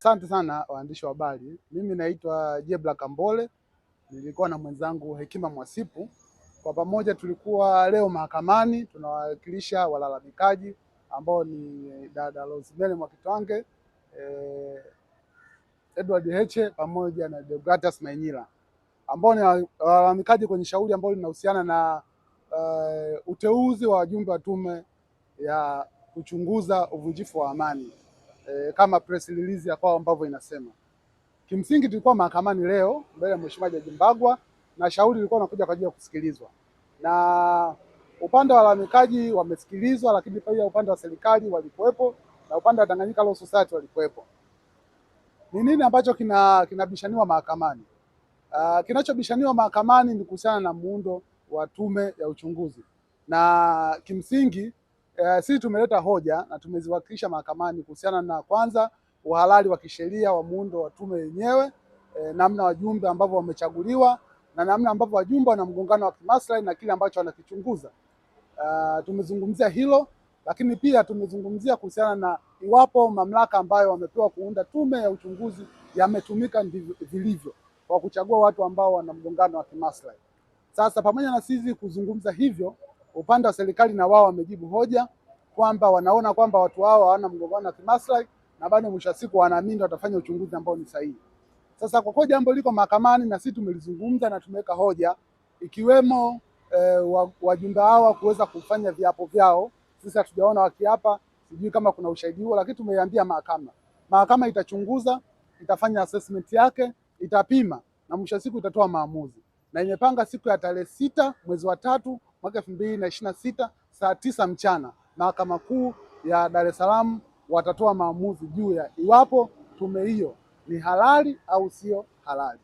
Asante sana waandishi wa habari. Mimi naitwa Jebla Kambole, nilikuwa na mwenzangu Hekima Mwasipu. Kwa pamoja tulikuwa leo mahakamani tunawakilisha walalamikaji ambao ni dada Rosemary Mwakitwange, Edward Heche pamoja na Deogratus Mainyila, ambao ni walalamikaji kwenye shauri ambalo linahusiana na uteuzi wa wajumbe wa tume ya kuchunguza uvunjifu wa amani. Kama press release ya kwao ambavyo inasema. Kimsingi tulikuwa mahakamani leo mbele ya Mheshimiwa Jaji Mbagwa na shauri lilikuwa linakuja kwa ajili ya kusikilizwa. Na upande wa walalamikaji wamesikilizwa, lakini pia upande wa serikali walikuwepo na upande wa Tanganyika Law Society walikuwepo. Ni nini ambacho kinabishaniwa mahakamani? Kinachobishaniwa mahakamani ni kuhusiana na muundo wa tume ya uchunguzi. Na kimsingi sisi tumeleta hoja na tumeziwakilisha mahakamani kuhusiana na kwanza uhalali wa kisheria wa muundo wa tume yenyewe, namna wajumbe ambavyo wamechaguliwa na namna ambavyo wajumbe wana mgongano wa kimaslahi na kile ambacho wanakichunguza. Tumezungumzia hilo, lakini pia tumezungumzia kuhusiana na iwapo mamlaka ambayo wamepewa kuunda tume ya uchunguzi yametumika vilivyo kwa kuchagua watu ambao wana mgongano wa kimaslahi. Sasa pamoja na sisi kuzungumza hivyo, upande wa serikali na wao wamejibu hoja kwamba wanaona kwamba watu hao hawana mgongano wa kimaslahi na bado mwisho wa siku wanaamini watafanya uchunguzi ambao ni sahihi. Sasa kwa kuwa jambo liko mahakamani na sisi tumelizungumza na tumeweka hoja ikiwemo wajumbe hawa kuweza kufanya viapo vyao. Sisi hatujaona wakiapa, sijui kama kuna ushahidi huo, lakini tumeiambia mahakama. Mahakama itachunguza, itafanya assessment yake, itapima na mwisho wa siku itatoa maamuzi. Na imepanga siku ya tarehe 6 mwezi wa 3 mwaka 2026 saa 9 mchana Mahakama Kuu ya Dar es Salaam watatoa maamuzi juu ya iwapo tume hiyo ni halali au sio halali.